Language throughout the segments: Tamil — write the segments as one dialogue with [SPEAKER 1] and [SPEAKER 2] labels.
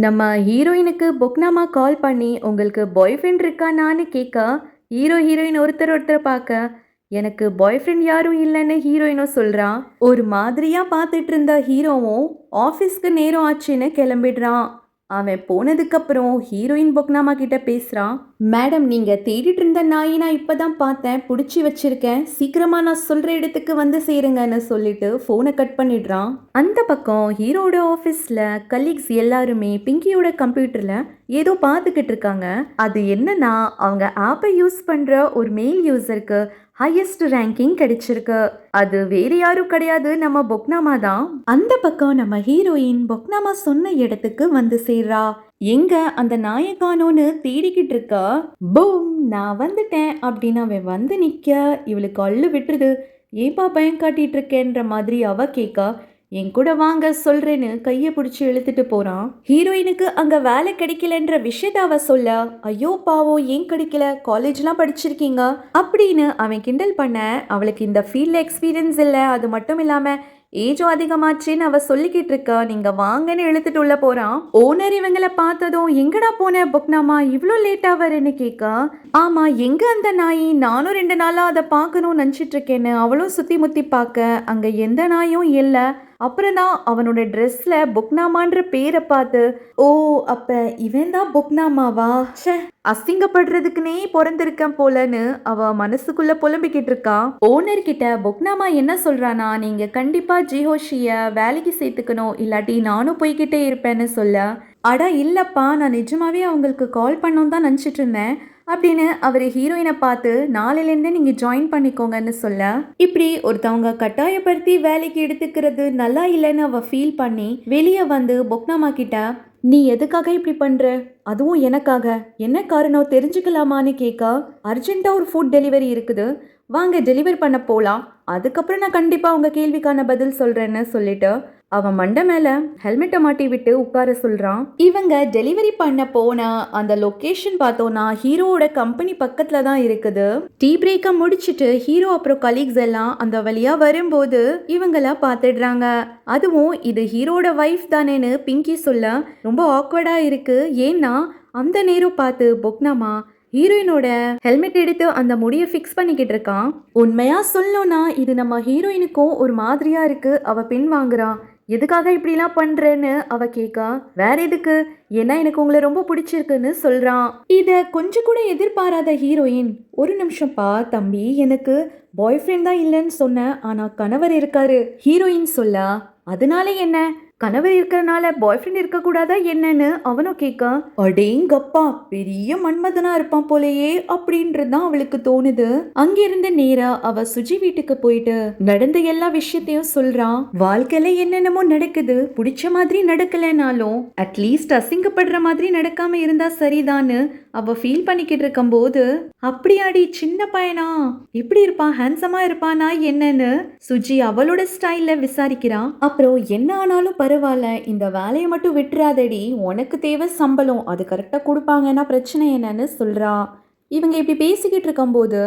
[SPEAKER 1] நம்ம ஹீரோயினுக்கு புக்னாமா கால் பண்ணி உங்களுக்கு பாய் ஃப்ரெண்ட் இருக்கானான்னு கேட்க ஹீரோயின் ஒருத்தர் பார்க்க எனக்கு பாய் ஃப்ரெண்ட் யாரும் இல்லைன்னு ஹீரோயினும் சொல்கிறான். ஒரு மாதிரியாக பார்த்துட்டு இருந்த ஹீரோவும் ஆஃபீஸ்க்கு நேரம் ஆச்சுன்னு கிளம்பிடுறான். அவன் போனதுக்கப்புறம் ஹீரோயின் புக்னாமா கிட்ட பேசுகிறான். மேடம், நீங்கள் தேடிட்டு இருந்த நாயை நான் இப்போ தான் பார்த்தேன், பிடிச்சி வச்சிருக்கேன், சீக்கிரமா நான் சொல்கிற இடத்துக்கு வந்து சேருங்கன்னு சொல்லிட்டு ஃபோனை கட் பண்ணிடுறான். அந்த பக்கம் ஹீரோட ஆஃபீஸில் கலீக்ஸ் எல்லாருமே பிங்கியோட கம்ப்யூட்டரில் ஏதோ பார்த்துக்கிட்டு இருக்காங்க. அது என்னன்னா, அவங்க ஆப்பை யூஸ் பண்ணுற ஒரு மெயில் யூசருக்கு ஹையஸ்ட் ரேங்கிங் கிடைச்சிருக்கு. அது வேற யாரும் கிடையாது, நம்ம பொக்னாமா தான். அந்த பக்கம் நம்ம ஹீரோயின் பொக்னாமா சொன்ன இடத்துக்கு வந்து சேர்றா. எங்க அந்த நாயக்கானோன்னு தேடிக்கிட்டு இருக்கா. பூம், நான் வந்துட்டேன் அப்படின்னு அவன் வந்து நிக்க இவளுக்கு அள்ளு விட்டுருது. ஏப்பா பயம் காட்டிட்டு இருக்கேன்ற மாதிரி அவ கேட்கா. என் கூட வாங்க சொல்றேன்னு கையை பிடிச்சி இழுத்துட்டு போறான். ஹீரோயினுக்கு அங்க வேலை கிடைக்கலன்ற விஷயத்த அவ சொல்ல, ஐயோ பாவம், ஏன் கிடைக்கல, காலேஜ்லாம் படிச்சிருக்கீங்க அப்படின்னு அவன் கிண்டல் பண்ண, அவளுக்கு இந்த ஃபீல்ட்ல எக்ஸ்பீரியன்ஸ் இல்லை, அது மட்டும் இல்லாம ஏஜும் அதிகமாச்சுன்னு அவ சொல்லிக்கிட்டு இருக்கா. நீங்க வாங்கன்னு இழுத்துட்டு உள்ள போறான். ஓனர் இவங்களை பார்த்ததும் எங்கடா போன புக்னாமா, இவ்வளோ லேட்டா வரேன்னு கேட்கா. ஆமா, எங்க அந்த நாய், நானும் 2 நாளா அதை பார்க்கணும்னு நினச்சிட்டு இருக்கேன்னு அவளும் சுத்தி முத்தி பார்க்க அங்க எந்த நாயும் இல்லை. அப்புறம் தான் அவனோட ட்ரெஸ்ல புக்னாமான்ற பேரை பார்த்து, ஓ அப்ப இவன் தான் புக்னாமாவா, ச்சே அசிங்கப்படுறதுக்குனே பிறந்திருக்கேன் போலன்னு அவ மனசுக்குள்ள புலம்பிக்கிட்டு இருக்கான். ஓனர் கிட்ட புக்னாமா என்ன சொல்றானா, நீங்க கண்டிப்பா ஜிஹோஷிய வேலைக்கு சேர்த்துக்கணும், இல்லாட்டி நானும் போய்கிட்டே இருப்பேன்னு சொல்ல, அடா இல்லப்பா, நான் நிஜமாவே அவங்களுக்கு கால் பண்ணோம் தான் நினச்சிட்டு இருந்தேன் அப்படின்னு அவர் ஹீரோயினை பார்த்து நாளையிலேருந்தே நீங்கள் ஜாயின் பண்ணிக்கோங்கன்னு சொல்ல, இப்படி ஒருத்தவங்க கட்டாயப்படுத்தி வேலைக்கு எடுத்துக்கிறது நல்லா இல்லைன்னு அவள் ஃபீல் பண்ணி வெளியே வந்து பொக்னாமா கிட்ட, நீ எதுக்காக இப்படி பண்ணுற, அதுவும் எனக்காக, என்ன காரணம் தெரிஞ்சுக்கலாமான்னு கேட்க, அர்ஜென்ட்டாக ஒரு ஃபுட் டெலிவரி இருக்குது, வாங்க டெலிவரி பண்ண போகலாம், அதுக்கப்புறம் நான் கண்டிப்பாக உங்கள் கேள்விக்கான பதில் சொல்கிறேன்னு சொல்லிட்டு அவன் மண்டை மேல ஹெல்மெட்டை மாட்டி விட்டு உட்கார சொல்றான். இவங்க டெலிவரி பண்ண போன அந்த லொகேஷன் பார்த்தோன்னா ஹீரோவோட கம்பெனி பக்கத்துல தான் இருக்குது. டீ பிரேக்கை முடிச்சுட்டு ஹீரோ அப்புறம் கலீக்ஸ் எல்லாம் அந்த வழியா வரும்போது இவங்கள பார்த்துடுறாங்க. அதுவும் இது ஹீரோட வைஃப் தானேன்னு பிங்கி சொல்ல ரொம்ப ஆக்வர்டா இருக்கு. ஏன்னா அந்த நேரம் பார்த்து பொக்னாமா ஹீரோயினோட ஹெல்மெட் எடுத்து அந்த முடியை ஃபிக்ஸ் பண்ணிக்கிட்டு இருக்கான். உண்மையா சொல்லணும்னா இது நம்ம ஹீரோயினுக்கும் ஒரு மாதிரியா இருக்கு. அவ பின் வாங்குறான். எதுக்காக இப்படிலாம் பண்றேன்னு அவ கேட்கா. வேற எதுக்கு, ஏன்னா எனக்கு உங்களை ரொம்ப பிடிச்சிருக்குன்னு சொல்றான். இத கொஞ்சம் கூட எதிர்பாராத ஹீரோயின், ஒரு நிமிஷம்ப்பா தம்பி, எனக்கு பாய் ஃப்ரெண்ட் தான் இல்லைன்னு சொன்னேன், ஆனா கணவர் இருக்காரு. ஹீரோயின் சொல்ல, அதனால என்ன, கணவர் இருக்கிறனால பாய் ஃப்ரெண்ட் இருக்கக்கூடாதா என்னன்னு அவனும் கேட்க, அடேங்கப்பா பெரிய மன்மதனா இருப்பான் போலேயே அப்படின்றதுதான் அவளுக்கு தோணுது. அங்கிருந்து நேரா அவ சுஜி வீட்டுக்கு போயிட்டு நடந்த எல்லா விஷயத்தையும் சொல்றான். வாழ்க்கையில என்னென்னமோ நடக்குது, பிடிச்ச மாதிரி நடக்கலைனாலும் அட்லீஸ்ட் அசிங்கப்படுற மாதிரி நடக்காம இருந்தா சரிதான்னு அவ ஃபீல் பண்ணிக்கிட்டு இருக்கும் போது, அப்படியாடி சின்ன பையனா, எப்படி இருப்பான், ஹேண்ட்ஸமா இருப்பானா என்னன்னு சுஜி அவளோட ஸ்டைல்ல விசாரிக்கிறான். அப்புறம் என்ன ஆனாலும் பரவாயில்ல, இந்த வேலையை மட்டும் விட்டுறாதடி, உனக்கு தேவை சம்பளம், அது கரெக்டாக கொடுப்பாங்கன்னா பிரச்சனை என்னன்னு சொல்றா. இவங்க இப்படி பேசிக்கிட்டு இருக்கும்போது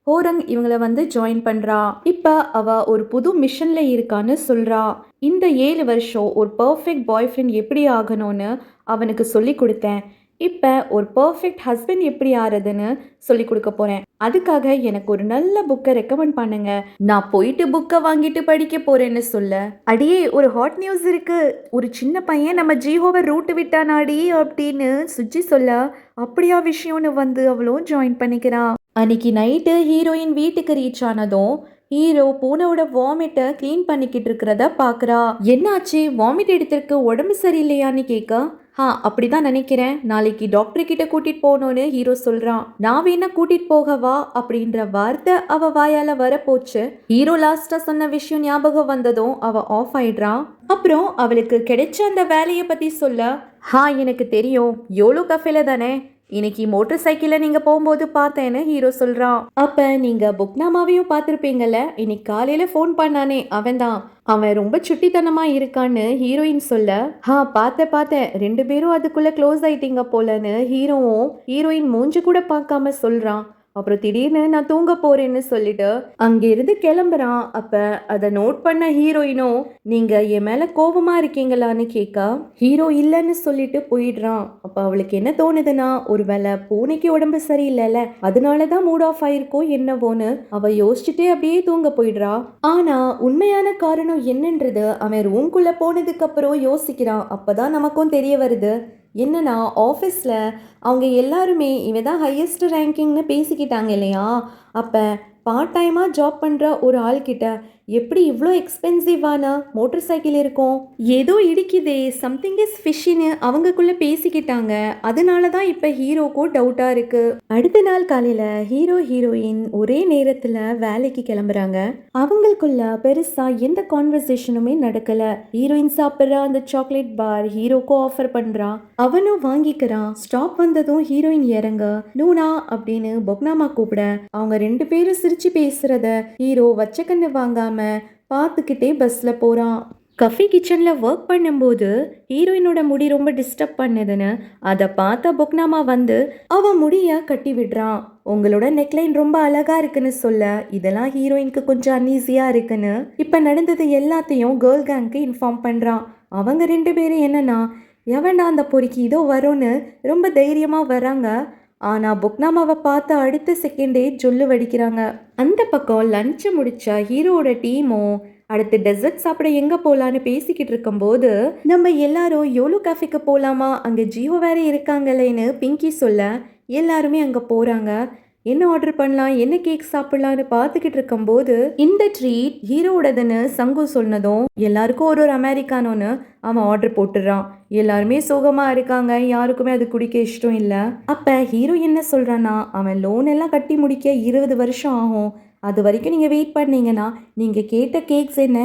[SPEAKER 1] ஹோரங் இவங்கள வந்து ஜாயின் பண்றா. இப்ப அவ ஒரு புது மிஷன்ல இருக்கான்னு சொல்றா. இந்த 7 வருஷம் ஒரு பர்ஃபெக்ட் பாய் ஃப்ரெண்ட் எப்படி ஆகணும்னு அவனுக்கு சொல்லி கொடுத்தேன். இப்போ ஒரு பர்ஃபெக்ட் ஹஸ்பண்ட் எப்படி ஆறதுன்னு சொல்லி கொடுக்க போறேன். அதுக்காக எனக்கு ஒரு நல்ல புக்கை ரெக்கமெண்ட் பண்ணுங்க, நான் போயிட்டு புக்கை வாங்கிட்டு படிக்க போறேன்னு சொல்ல, அடியே ஒரு ஹாட் நியூஸ் இருக்கு, ஒரு சின்ன பையன் நம்ம ஜிஹோவை ரூட்டு விட்டானாடி அப்படின்னு சுஜி சொல்ல, அப்படியா விஷயம்னு வந்து அவளும் ஜாயின் பண்ணிக்கிறான். அன்னைக்கு நைட்டு ஹீரோயின் வீட்டுக்கு ரீச் ஆனதும் ஹீரோ பூனையோட வாமிட்டை கிளீன் பண்ணிக்கிட்டு இருக்கிறத பாக்குறா. என்னாச்சு, வாமிட் எடுத்திருக்கு, உடம்பு சரியில்லையான்னு கேட்க, அப்படிதான் நினைக்கிறேன், நாளைக்கு டாக்டர் கிட்ட கூட்டிட்டு போகணும்னு ஹீரோ சொல்றான். நான் வேணா கூட்டிட்டு போகவா அப்படின்ற வார்த்தை அவ வாயால வர போச்சு. ஹீரோ லாஸ்டா சொன்ன விஷயம் ஞாபகம் வந்ததும் அவ ஆஃப் ஆயிடுறான். அப்புறம் அவளுக்கு கிடைச்ச அந்த வேலையை பத்தி சொல்ல, எனக்கு தெரியும், யோலோ கஃபேல தானே, இன்னைக்கு மோட்டர் சைக்கிள்ல நீங்க போகும்போது பார்த்தேன்னு ஹீரோ சொல்றான். அப்ப நீங்க புக்னாமாவையும் பார்த்துருப்பீங்கல்ல, இன்னைக்கு காலையில ஃபோன் பண்ணானே அவன்தான், அவன் ரொம்ப சுட்டித்தனமா இருக்கான்னு ஹீரோயின் சொல்ல, பார்த்தேன் 2 பேரும் அதுக்குள்ள க்ளோஸ் ஆயிட்டீங்க போலன்னு ஹீரோவும் ஹீரோயின் மூஞ்சி கூட பார்க்காம சொல்றான். அப்புறம் திடீர்னு நான் தூங்க போறேன்னு சொல்லிட்டு அங்கிருந்து கிளம்புறான். அப்ப அதை நோட் பண்ண ஹீரோயினும் நீங்க என் மேல கோபமா இருக்கீங்களான்னு கேட்கா. ஹீரோ இல்லைன்னு சொல்லிட்டு போயிடுறான். அப்ப அவளுக்கு என்ன தோணுதுன்னா, ஒருவேளை பூனைக்கு உடம்பு சரியில்லைல்ல, அதனாலதான் மூட் ஆஃப் ஆயிருக்கோ என்னவோன்னு அவ யோசிச்சுட்டே அப்படியே தூங்க போயிடுறா. ஆனா உண்மையான காரணம் என்னன்றது அவன் ரூம்குள்ள போனதுக்கு அப்புறம் யோசிக்கிறான். அப்பதான் நமக்கும் தெரிய வருது. என்னன்னா ஆஃபீஸில் அவங்க எல்லாருமே இவன் தான் ஹையஸ்ட் ரேங்கிங்னு பேசிக்கிட்டாங்க இல்லையா. அப்போ பார்ட் டைமாக ஜாப் பண்ணுற ஒரு ஆள்கிட்ட எப்படி இவ்வளோ எக்ஸ்பென்சிவான மோட்டர் சைக்கிள் இருக்கும், ஏதோ இடிக்குதே, சம்திங் இஸ் ஃபிஷ்ஷின்னு அவங்கக்குள்ள பேசிக்கிட்டாங்க. அதனால தான் இப்போ ஹீரோக்கும் டவுட்டாக இருக்கு. அடுத்த நாள் காலையில் ஹீரோ ஹீரோயின் ஒரே நேரத்தில் வேலைக்கு கிளம்புறாங்க. அவங்களுக்குள்ள பெருசாக எந்த கான்வர்சேஷனுமே நடக்கல. ஹீரோயின் சாப்பிட்ற அந்த சாக்லேட் பார் ஹீரோக்கும் ஆஃபர் பண்ணுறான். அவனும் வாங்கிக்கிறான். ஸ்டாப் வந்ததும் ஹீரோயின் இறங்க நூனா அப்படின்னு பொக்னாமா கூப்பிட அவங்க ரெண்டு பேரும் சிரிச்சு பேசுறத ஹீரோ வச்ச கண்ணு வாங்காம பார்த்துக்கிட்டே பஸ்ல போறான். கஃபி கிச்சனில் ஒர்க் பண்ணும்போது ஹீரோயினோட முடி ரொம்ப டிஸ்டர்ப் பண்ணுதுன்னு அதை பார்த்த பொக்னாமா வந்து அவன் முடிய கட்டி விடுறான். உங்களோட நெக்லைன் ரொம்ப அழகா இருக்குன்னு சொல்ல இதெல்லாம் ஹீரோயினுக்கு கொஞ்சம் அன்ஈஸியாக இருக்குன்னு இப்போ நடந்தது எல்லாத்தையும் கேர்ள் கேங்க்கு இன்ஃபார்ம் பண்ணுறான். அவங்க ரெண்டு பேரும் என்னன்னா எவன்டா அந்த பொறிக்கு இதோ வரும்னு ரொம்ப தைரியமாக வராங்க. ஆனால் பொக்னாமாவை பார்த்த அடுத்த செகண்டே ஜொல்லு வடிக்கிறாங்க. அந்த பக்கம் லஞ்சை முடிச்ச ஹீரோவோட டீமும் அடுத்து டெசர்ட் சாப்பிட எங்கே போகலான்னு பேசிக்கிட்டு இருக்கும்போது நம்ம எல்லாரும் யோலோ கேஃபேக்கு போகலாமா, அங்கே ஜியோ வேற இருக்காங்களேன்னு பிங்கி சொல்ல எல்லாருமே அங்கே போகிறாங்க. என்ன ஆர்டர் பண்ணலாம், என்ன கேக் சாப்பிடலான்னு பார்த்துக்கிட்டு இருக்கும்போது இந்த ட்ரீட் ஹீரோவோடதுன்னு சங்கு சொன்னதும் எல்லாருக்கும் ஒரு ஒரு அமெரிக்கானோன்னு அவன் ஆர்டர் போட்டுடுறான். எல்லாருமே சோகமாக இருக்காங்க, யாருக்குமே அது குடிக்க இஷ்டம் இல்லை. அப்போ ஹீரோ என்ன சொல்கிறான்னா, அவன் லோன் எல்லாம் கட்டி முடிக்க 20 வருஷம் ஆகும், அது வரைக்கும் நீங்கள் வெயிட் பண்ணீங்கன்னா நீங்கள் கேட்ட கேக்ஸ் என்ன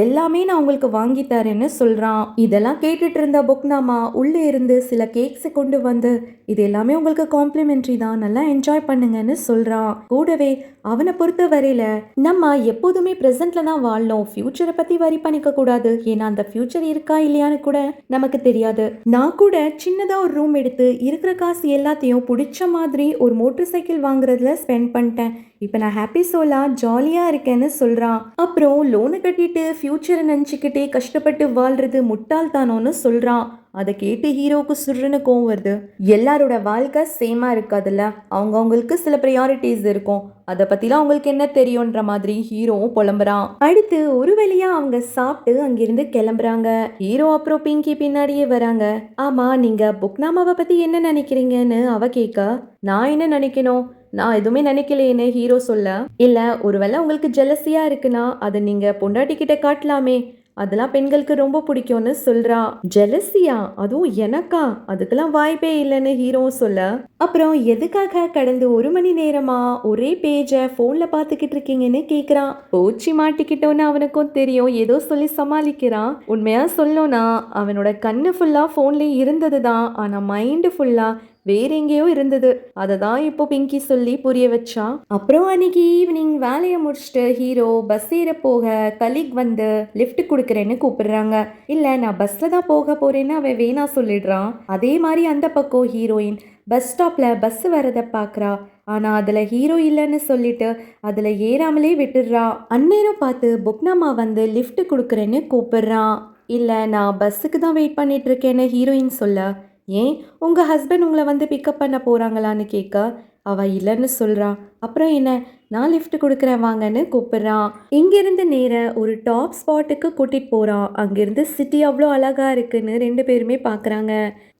[SPEAKER 1] எல்லாமே நான் உங்களுக்கு வாங்கி தரேன்னு சொல்கிறான். இதெல்லாம் கேட்டுட்டு இருந்த பொக்னாமா உள்ளே இருந்து சில கேக்ஸை கொண்டு வந்து இது எல்லாமே உங்களுக்கு காம்ப்ளிமெண்ட்ரி தான், நல்லா என்ஜாய் பண்ணுங்கன்னு சொல்கிறான். கூடவே அவனை பொறுத்த வரையில நம்ம எப்போதுமே ப்ரெசென்ட்ல தான் வாழணும், ஃபியூச்சரை பற்றி வரி பண்ணிக்க கூடாது. ஏன்னா அந்த ஃபியூச்சர் இருக்கா இல்லையான்னு கூட நமக்கு தெரியாது. நான் கூட சின்னதாக ஒரு ரூம் எடுத்து இருக்கிற காசு எல்லாத்தையும் பிடிச்ச மாதிரி ஒரு மோட்டர் சைக்கிள் வாங்குறதுல ஸ்பெண்ட் பண்ணிட்டேன். இப்போ நான் ஹாப்பி சோலா ஜாலியாக இருக்கேன்னு சொல்கிறான். அப்புறம் லோனை கட்டிட்டு ஃப்யூச்சரை நினச்சிக்கிட்டே கஷ்டப்பட்டு வாழ்றது முட்டாள்தானோன்னு சொல்கிறான். அதை கேட்டு ஹீரோவுக்கு சுருன்னு கோவம் வருது. எல்லாரோட வாழ்க்கை சேமாக இருக்காதுல்ல, அவங்கவுங்களுக்கு சில ப்ரையாரிட்டிஸ் இருக்கும், அதை பற்றிலாம் அவங்களுக்கு என்ன தெரியுன்ற மாதிரி ஹீரோவும் புலம்புறான். அடுத்து ஒரு வழியாக அவங்க சாப்பிட்டு அங்கிருந்து கிளம்புறாங்க. ஹீரோ அப்புறம் பிங்கி பின்னாடியே வராங்க. ஆமாம், நீங்கள் புக்னாமாவை பற்றி என்ன நினைக்கிறீங்கன்னு அவ கேட்க நான் என்ன நினைக்கணும், நான் எதுவுமே நினைக்கலையேன்னு ஹீரோ சொல்ல, இல்லை ஒருவேளை உங்களுக்கு ஜெலசியா இருக்குன்னா அதை நீங்கள் பொண்டாட்டிக்கிட்ட காட்டலாமே, அதெல்லாம் பெண்களுக்கு ரொம்ப பிடிக்கும்னு சொல்கிறான். ஜெலசியா, அதுவும் எனக்கா, அதுக்கெல்லாம் வாய்ப்பே இல்லைன்னு ஹீரோவும் சொல்ல, அப்புறம் எதுக்காக கடந்து 1 மணி நேரமா ஒரே பேஜை ஃபோனில் பார்த்துக்கிட்டு இருக்கீங்கன்னு கேட்குறான். போச்சு மாட்டிக்கிட்டோன்னு அவனுக்கும் தெரியும், ஏதோ சொல்லி சமாளிக்கிறான். உண்மையாக சொல்லணும்னா அவனோட கண்ணு ஃபுல்லாக ஃபோன்லேயே இருந்தது தான், ஆனால் மைண்டு ஃபுல்லாக வேற எங்கேயோ இருந்தது. அதை தான் இப்போ பிங்கி சொல்லி புரிய வச்சான். அப்புறம் அன்னைக்கு ஈவினிங் வேலையை முடிச்சுட்டு ஹீரோ பஸ் ஏற போக கலீக் வந்து லிஃப்ட் கொடுக்குறேன்னு கூப்பிடுறாங்க. இல்லை நான் பஸ்ஸில் தான் போக போறேன்னு அவன் வேணா சொல்லிடுறான். அதே மாதிரி அந்த பக்கம் ஹீரோயின் பஸ் ஸ்டாப்பில் பஸ் வரதை பார்க்குறா. ஆனால் அதில் ஹீரோ இல்லைன்னு சொல்லிட்டு அதில் ஏறாமலே விட்டுடுறா. அந்நேரம் பார்த்து புக்னாமா வந்து லிஃப்ட் கொடுக்குறேன்னு கூப்பிடுறான். இல்லை நான் பஸ்ஸுக்கு தான் வெயிட் பண்ணிட்டு இருக்கேன்னு ஹீரோயின் சொல்ல, ஏன் உங்கள் ஹஸ்பண்ட் உங்களை வந்து பிக்கப் பண்ண போகிறாங்களான்னு கேட்க அவள் இல்லைன்னு சொல்கிறான். அப்புறம் என்ன, நான் லிஃப்ட் கொடுக்குறேன் வாங்கன்னு கூப்பிட்றான். இங்கேருந்து நேர ஒரு டாப் ஸ்பாட்டுக்கு கூட்டிகிட்டு போகிறான். அங்கேருந்து சிட்டி அவ்வளோ அழகாக இருக்குன்னு 2 பேருமே பார்க்குறாங்க.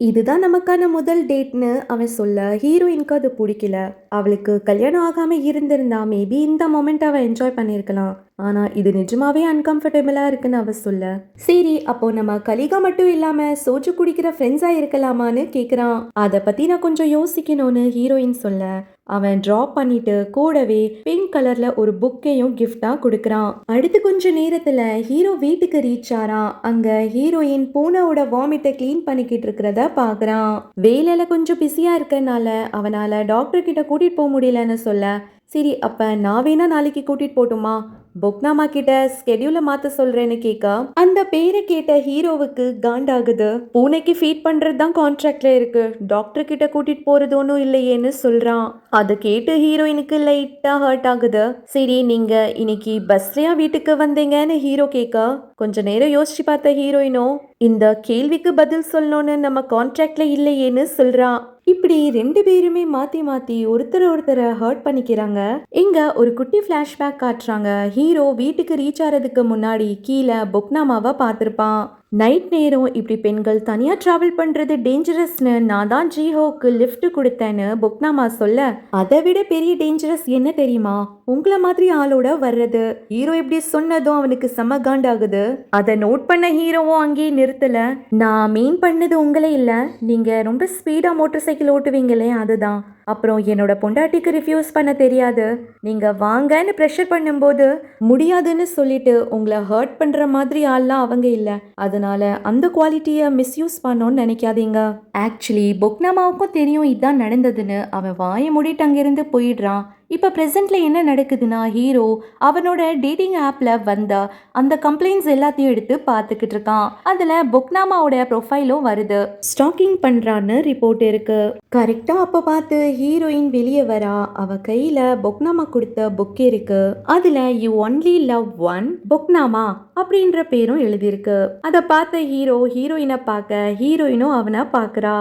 [SPEAKER 1] இதுதான் நமக்கான முதல் டேட்னு அவன் சொல்ல ஹீரோயினுக்கு அது பிடிக்கல. அவளுக்கு கல்யாணம் ஆகாமல் இருந்திருந்தா மேபி இந்த மொமெண்ட் அவள் என்ஜாய் பண்ணியிருக்கலாம். ஆனால் இது நிஜமாவே அன்கம்ஃபர்டபுளாக இருக்குன்னு அவள் சொல்ல, சரி அப்போ நம்ம கலிகா மட்டும் இல்லாமல் சோஜு குடிக்கிற ஃப்ரெண்ட்ஸாக இருக்கலாமான்னு கேட்குறான். அதை பற்றி நான் கொஞ்சம் யோசிக்கணும்னு ஹீரோயின் சொல்ல அவன் ட்ராப் பண்ணிட்டு கூடவே பிங்க் கலர்ல ஒரு புக்கையும் கிஃப்டா கொடுக்கறான். அடுத்து கொஞ்ச நேரத்துல ஹீரோ வீட்டுக்கு ரீச் ஆறான். அங்க ஹீரோயின் பூனாவோட வாமிட்டை கிளீன் பண்ணிக்கிட்டு இருக்கிறத பாக்குறான். வேலையில கொஞ்சம் பிஸியா இருக்கனால அவனால டாக்டர் கிட்ட கூட்டிட்டு போக முடியலன்னு சொல்ல, சரி அப்ப நான் வேணா நாளைக்கு கூட்டிட்டு போட்டுமா, புக்னாமா கிட்ட ஸ்கெடியூல மாத்த சொல்றேன்னு கேட்க அந்த பேரை கேட்ட ஹீரோவுக்கு காண்டாகுது. பூனைக்கு ஃபீட் பண்றது தான் கான்ட்ராக்ட்ல இருக்கு, டாக்டர் கிட்ட கூட்டிட்டு போறது ஒன்றும் இல்லையேன்னு சொல்றான். அதை கேட்டு ஹீரோயினுக்கு லைட்டா ஹர்ட் ஆகுது. சரி, நீங்க இன்னைக்கு பஸ்லயா வீட்டுக்கு வந்தீங்கன்னு ஹீரோ கேட்க கொஞ்ச நேரம் யோசிச்சு பார்த்த ஹீரோயினோ இந்த கேள்விக்கு பதில் சொல்லணும்னு நம்ம கான்ட்ராக்ட்ல இல்லையேன்னு சொல்றான். இப்படி ரெண்டு பேருமே மாத்தி மாத்தி ஒருத்தரை ஹர்ட் பண்ணிக்கிறாங்க. இங்க ஒரு குட்டி பிளாஷ்பேக் காட்டுறாங்க. ஹீரோ வீட்டுக்கு ரீச் ஆறதுக்கு முன்னாடி கீழே புக்னாமாவை பார்த்திருப்பான். நைட் நேரம் இப்படி பெண்கள் தனியா டிராவல் பண்றது டேஞ்சரஸ்னு நான் தான் ஜிஹோக்கு லிஃப்ட் கொடுத்தேன்னு புக்னாமா சொல்ல, அதை விட பெரிய டேஞ்சரஸ் என்ன தெரியுமா, உங்களை மாதிரி ஆளோட வர்றது. ஹீரோ இப்படி சொன்னதும் அவனுக்கு செம காண்டாகுது. அதை நோட் பண்ண ஹீரோவும் அங்கேயே நிறுத்தல. நான் மீன் பண்ணது உங்களே இல்ல, நீங்க ரொம்ப ஸ்பீடா மோட்டார் சைக்கிள் ஓட்டுவீங்களே அதுதான். அப்புறம் என்னோட பொண்டாட்டிக்கு ரிஃப்யூஸ் பண்ண தெரியாது, நீங்க வாங்கன்னு ப்ரெஷர் பண்ணும்போது முடியாதுன்னு சொல்லிட்டு உங்களை ஹர்ட் பண்ற மாதிரி ஆள்லாம் அவங்க இல்ல, அதனால அந்த குவாலிட்டியை மிஸ்யூஸ் பண்ணோன்னு நினைக்காதீங்க. ஆக்சுவலி புக்னாமாவுக்கும் தெரியும் இதான் நடந்ததுன்னு. அவன் வாயை மூடிட்டு அங்கிருந்து போயிடுறான். இப்போ ப்ரெசென்ட்ல என்ன நடக்குதுன்னா, ஹீரோ அவனோட டேட்டிங் ஆப்ல வந்த அந்த கம்ப்ளைண்ட்ஸ் எல்லாத்தையும் எடுத்து பார்த்துக்கிட்டு இருக்கான். அதுல புக்னாமாவோட ப்ரொஃபைலும் வருது. ஸ்டாக்கிங் பண்றான்னு ரிப்போர்ட் இருக்கு. கரெக்டா அப்ப பார்த்து ஹீரோயின் வெளியே வரா. அவ கையில புக்னாமா கொடுத்த புக் இருக்கு. அதுல யூ ஒன்லி லவ் ஒன் புக்னாமா அப்படின்ற பேரும் எழுதியிருக்கு. அதை பார்த்த ஹீரோ ஹீரோயினை பார்க்க ஹீரோயினும் அவனை பார்க்கறா.